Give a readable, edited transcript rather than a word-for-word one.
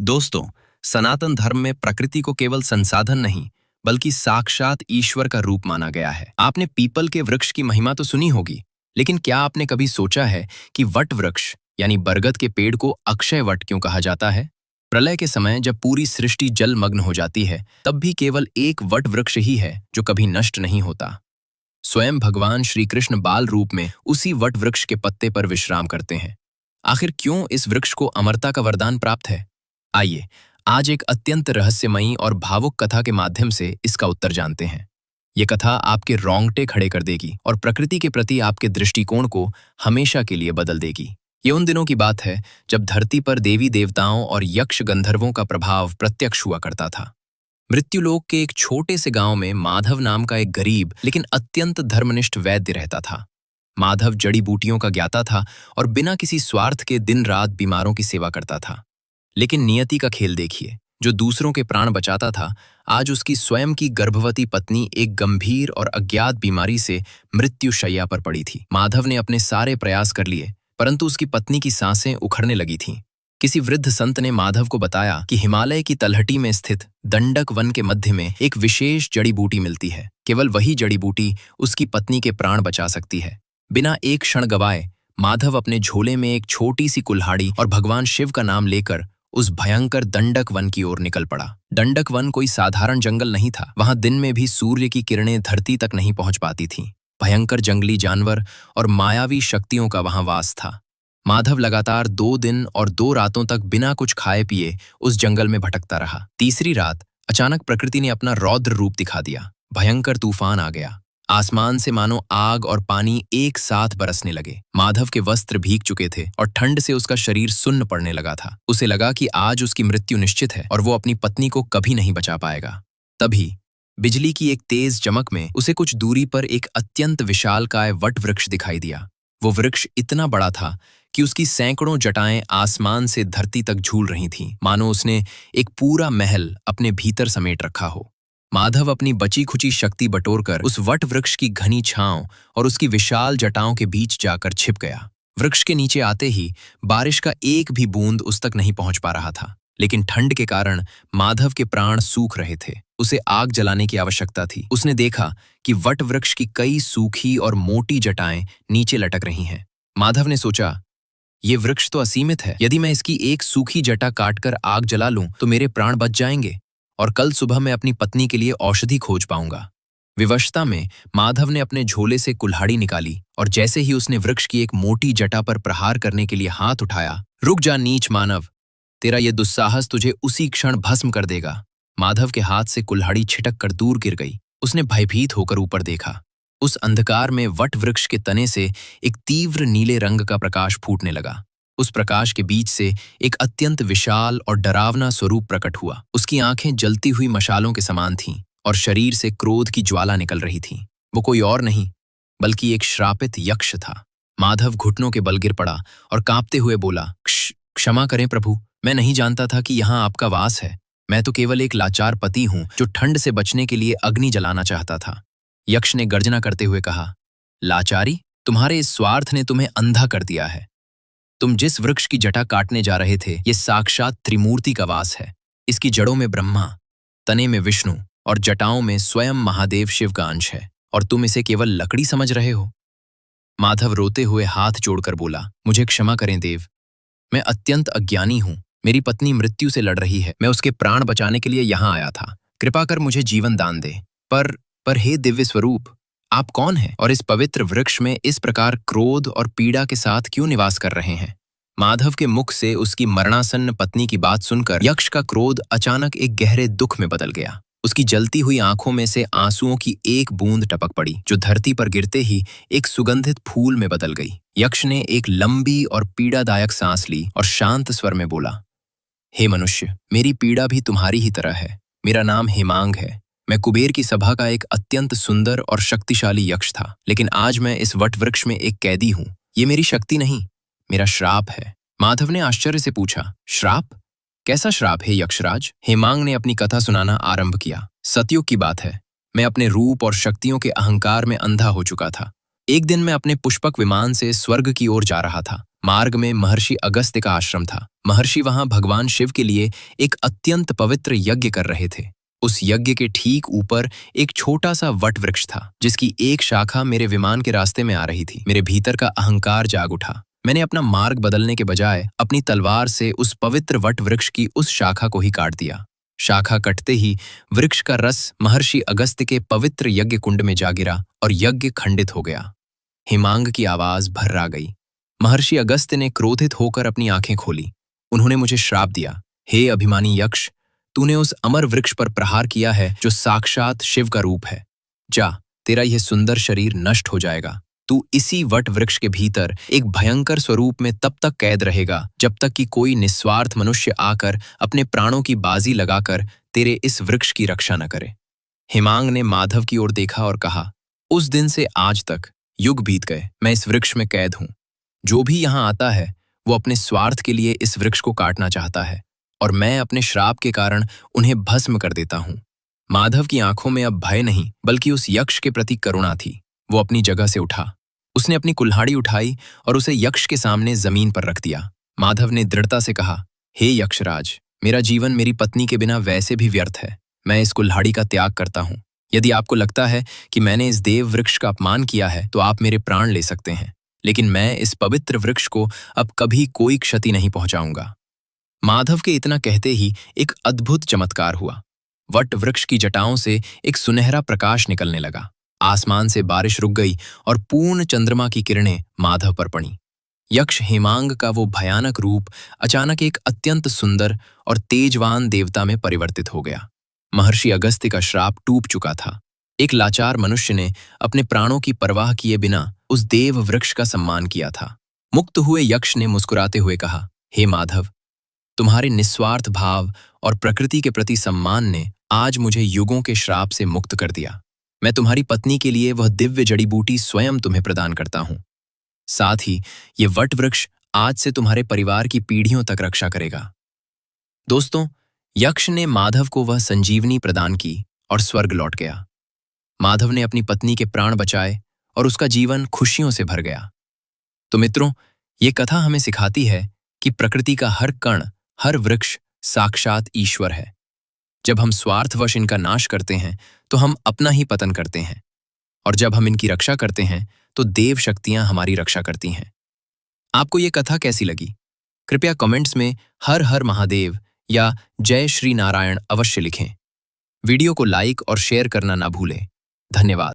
दोस्तों, सनातन धर्म में प्रकृति को केवल संसाधन नहीं, बल्कि साक्षात ईश्वर का रूप माना गया है। आपने पीपल के वृक्ष की महिमा तो सुनी होगी, लेकिन क्या आपने कभी सोचा है कि वट वृक्ष यानी बरगद के पेड़ को अक्षय वट क्यों कहा जाता है? प्रलय के समय जब पूरी सृष्टि जलमग्न हो जाती है, तब भी केवल एक वट वृक्ष ही है जो कभी नष्ट नहीं होता। स्वयं भगवान श्री कृष्ण बाल रूप में उसी वट वृक्ष के पत्ते पर विश्राम करते हैं। आखिर क्यों इस वृक्ष को अमरता का वरदान प्राप्त है? आइए आज एक अत्यंत रहस्यमयी और भावुक कथा के माध्यम से इसका उत्तर जानते हैं। ये कथा आपके रोंगटे खड़े कर देगी और प्रकृति के प्रति आपके दृष्टिकोण को हमेशा के लिए बदल देगी। ये उन दिनों की बात है जब धरती पर देवी देवताओं और यक्ष गंधर्वों का प्रभाव प्रत्यक्ष हुआ करता था। मृत्युलोक के एक छोटे से गांव में माधव नाम का एक गरीब लेकिन अत्यंत धर्मनिष्ठ वैद्य रहता था। माधव जड़ी बूटियों का ज्ञाता था और बिना किसी स्वार्थ के दिन रात बीमारों की सेवा करता था। लेकिन नियति का खेल देखिए, जो दूसरों के प्राण बचाता था, आज उसकी स्वयं की गर्भवती पत्नी एक गंभीर और अज्ञात बीमारी से मृत्यु शैया पर पड़ी थी। माधव ने अपने सारे प्रयास कर लिए, परंतु उसकी पत्नी की सांसें उखड़ने लगी थीं। किसी वृद्ध संत ने माधव को बताया कि हिमालय की तलहटी में स्थित दंडक वन के मध्य में एक विशेष जड़ी बूटी मिलती है। केवल वही जड़ी बूटी उसकी पत्नी के प्राण बचा सकती है। बिना एक क्षण गवाए माधव अपने झोले में एक छोटी सी कुल्हाड़ी और भगवान शिव का नाम लेकर उस भयंकर दंडक वन की ओर निकल पड़ा। दंडक वन कोई साधारण जंगल नहीं था। वहां दिन में भी सूर्य की किरणें धरती तक नहीं पहुंच पाती थीं। भयंकर जंगली जानवर और मायावी शक्तियों का वहां वास था। माधव लगातार 2 दिन और 2 रातों तक बिना कुछ खाए पिए उस जंगल में भटकता रहा। तीसरी रात अचानक प्रकृति ने अपना रौद्र रूप दिखा दिया। भयंकर तूफान आ गया। आसमान से मानो आग और पानी एक साथ बरसने लगे। माधव के वस्त्र भीग चुके थे और ठंड से उसका शरीर सुन्न पड़ने लगा था। उसे लगा कि आज उसकी मृत्यु निश्चित है और वो अपनी पत्नी को कभी नहीं बचा पाएगा। तभी बिजली की एक तेज चमक में उसे कुछ दूरी पर एक अत्यंत विशालकाय वट वृक्ष दिखाई दिया। वो वृक्ष इतना बड़ा था कि उसकी सैकड़ों जटाएं आसमान से धरती तक झूल रही थीं, मानो उसने एक पूरा महल अपने भीतर समेट रखा हो। माधव अपनी बची खुची शक्ति बटोरकर उस वट वृक्ष की घनी छांव और उसकी विशाल जटाओं के बीच जाकर छिप गया। वृक्ष के नीचे आते ही बारिश का एक भी बूंद उस तक नहीं पहुंच पा रहा था, लेकिन ठंड के कारण माधव के प्राण सूख रहे थे। उसे आग जलाने की आवश्यकता थी। उसने देखा कि वट वृक्ष की कई सूखी और मोटी जटाएं नीचे लटक रही हैं। माधव ने सोचा, ये वृक्ष तो असीमित है। यदि मैं इसकी एक सूखी जटा काटकर आग जला लूं तो मेरे प्राण बच जाएंगे और कल सुबह मैं अपनी पत्नी के लिए औषधि खोज पाऊंगा। विवशता में माधव ने अपने झोले से कुल्हाड़ी निकाली और जैसे ही उसने वृक्ष की एक मोटी जटा पर प्रहार करने के लिए हाथ उठाया, रुक जा नीच मानव, तेरा ये दुस्साहस तुझे उसी क्षण भस्म कर देगा। माधव के हाथ से कुल्हाड़ी छिटक कर दूर गिर गई। उसने भयभीत होकर ऊपर देखा। उस अंधकार में वट वृक्ष के तने से एक तीव्र नीले रंग का प्रकाश फूटने लगा। उस प्रकाश के बीच से एक अत्यंत विशाल और डरावना स्वरूप प्रकट हुआ। उसकी आंखें जलती हुई मशालों के समान थीं और शरीर से क्रोध की ज्वाला निकल रही थी। वो कोई और नहीं बल्कि एक श्रापित यक्ष था। माधव घुटनों के बल गिर पड़ा और कांपते हुए बोला, क्षमा करें प्रभु, मैं नहीं जानता था कि यहाँ आपका वास है। मैं तो केवल एक लाचार पति हूँ जो ठंड से बचने के लिए अग्नि जलाना चाहता था। यक्ष ने गर्जना करते हुए कहा, लाचारी, तुम्हारे इस स्वार्थ ने तुम्हें अंधा कर दिया है। तुम जिस वृक्ष की जटा काटने जा रहे थे, ये साक्षात त्रिमूर्ति का वास है। इसकी जड़ों में ब्रह्मा, तने में विष्णु और जटाओं में स्वयं महादेव शिव का अंश है, और तुम इसे केवल लकड़ी समझ रहे हो। माधव रोते हुए हाथ जोड़कर बोला, मुझे क्षमा करें देव, मैं अत्यंत अज्ञानी हूँ। मेरी पत्नी मृत्यु से लड़ रही है। मैं उसके प्राण बचाने के लिए यहाँ आया था। कृपा कर मुझे जीवन दान दे। पर हे दिव्य स्वरूप, आप कौन हैं और इस पवित्र वृक्ष में इस प्रकार क्रोध और पीड़ा के साथ क्यों निवास कर रहे हैं? माधव के मुख से उसकी मरणासन्न पत्नी की बात सुनकर यक्ष का क्रोध अचानक एक गहरे दुख में बदल गया। उसकी जलती हुई आंखों में से आंसुओं की एक बूंद टपक पड़ी, जो धरती पर गिरते ही एक सुगंधित फूल में बदल गई। यक्ष ने एक लंबी और पीड़ादायक सांस ली और शांत स्वर में बोला, हे मनुष्य, मेरी पीड़ा भी तुम्हारी ही तरह है। मेरा नाम हेमांग है। मैं कुबेर की सभा का एक अत्यंत सुंदर और शक्तिशाली यक्ष था, लेकिन आज मैं इस वट वृक्ष में एक कैदी हूँ। ये मेरी शक्ति नहीं, मेरा श्राप है। माधव ने आश्चर्य से पूछा, श्राप? कैसा श्राप है यक्षराज? हेमांग ने अपनी कथा सुनाना आरंभ किया। सतयुग की बात है। मैं अपने रूप और शक्तियों के अहंकार में अंधा हो चुका था। एक दिन मैं अपने पुष्पक विमान से स्वर्ग की ओर जा रहा था। मार्ग में महर्षि अगस्त्य का आश्रम था। महर्षि वहां भगवान शिव के लिए एक अत्यंत पवित्र यज्ञ कर रहे थे। उस यज्ञ के ठीक ऊपर एक छोटा सा वट वृक्ष था, जिसकी एक शाखा मेरे विमान के रास्ते में आ रही थी। मेरे भीतर का अहंकार जाग उठा। मैंने अपना मार्ग बदलने के बजाय अपनी तलवार से उस पवित्र वट वृक्ष की उस शाखा को ही काट दिया। शाखा कटते ही वृक्ष का रस महर्षि अगस्त्य के पवित्र यज्ञ कुंड में जा गिरा और यज्ञ खंडित हो गया। हिमांग की आवाज भर्रा गई। महर्षि अगस्त्य ने क्रोधित होकर अपनी आंखें खोली। उन्होंने मुझे श्राप दिया, हे अभिमानी यक्ष, तूने उस अमर वृक्ष पर प्रहार किया है जो साक्षात शिव का रूप है। जा, तेरा यह सुंदर शरीर नष्ट हो जाएगा। तू इसी वट वृक्ष के भीतर एक भयंकर स्वरूप में तब तक कैद रहेगा जब तक कि कोई निस्वार्थ मनुष्य आकर अपने प्राणों की बाजी लगाकर तेरे इस वृक्ष की रक्षा न करे। हिमांग ने माधव की ओर देखा और कहा, उस दिन से आज तक युग बीत गए, मैं इस वृक्ष में कैद हूं। जो भी यहाँ आता है वो अपने स्वार्थ के लिए इस वृक्ष को काटना चाहता है और मैं अपने श्राप के कारण उन्हें भस्म कर देता हूं। माधव की आंखों में अब भय नहीं बल्कि उस यक्ष के प्रति करुणा थी। वो अपनी जगह से उठा। उसने अपनी कुल्हाड़ी उठाई और उसे यक्ष के सामने जमीन पर रख दिया। माधव ने दृढ़ता से कहा, हे यक्षराज, मेरा जीवन मेरी पत्नी के बिना वैसे भी व्यर्थ है। मैं इस कुल्हाड़ी का त्याग करता हूं। यदि आपको लगता है कि मैंने इस देव वृक्ष का अपमान किया है तो आप मेरे प्राण ले सकते हैं, लेकिन मैं इस पवित्र वृक्ष को अब कभी कोई क्षति नहीं पहुंचाऊंगा। माधव के इतना कहते ही एक अद्भुत चमत्कार हुआ। वट वृक्ष की जटाओं से एक सुनहरा प्रकाश निकलने लगा। आसमान से बारिश रुक गई और पूर्ण चंद्रमा की किरणें माधव पर पड़ी। यक्ष हिमांग का वो भयानक रूप अचानक एक अत्यंत सुंदर और तेजवान देवता में परिवर्तित हो गया। महर्षि अगस्त्य का श्राप टूट चुका था। एक लाचार मनुष्य ने अपने प्राणों की परवाह किए बिना उस देव वृक्ष का सम्मान किया था। मुक्त हुए यक्ष ने मुस्कुराते हुए कहा, हे माधव, तुम्हारे निस्वार्थ भाव और प्रकृति के प्रति सम्मान ने आज मुझे युगों के श्राप से मुक्त कर दिया। मैं तुम्हारी पत्नी के लिए वह दिव्य जड़ी बूटी स्वयं तुम्हें प्रदान करता हूं। साथ ही ये वट वृक्ष आज से तुम्हारे परिवार की पीढ़ियों तक रक्षा करेगा। दोस्तों, यक्ष ने माधव को वह संजीवनी प्रदान की और स्वर्ग लौट गया। माधव ने अपनी पत्नी के प्राण बचाए और उसका जीवन खुशियों से भर गया। तो मित्रों, ये कथा हमें सिखाती है कि प्रकृति का हर कण, हर वृक्ष साक्षात ईश्वर है। जब हम स्वार्थवश इनका नाश करते हैं तो हम अपना ही पतन करते हैं, और जब हम इनकी रक्षा करते हैं तो देव शक्तियां हमारी रक्षा करती हैं। आपको ये कथा कैसी लगी? कृपया कमेंट्स में हर हर महादेव या जय श्री नारायण अवश्य लिखें। वीडियो को लाइक और शेयर करना ना भूलें। धन्यवाद।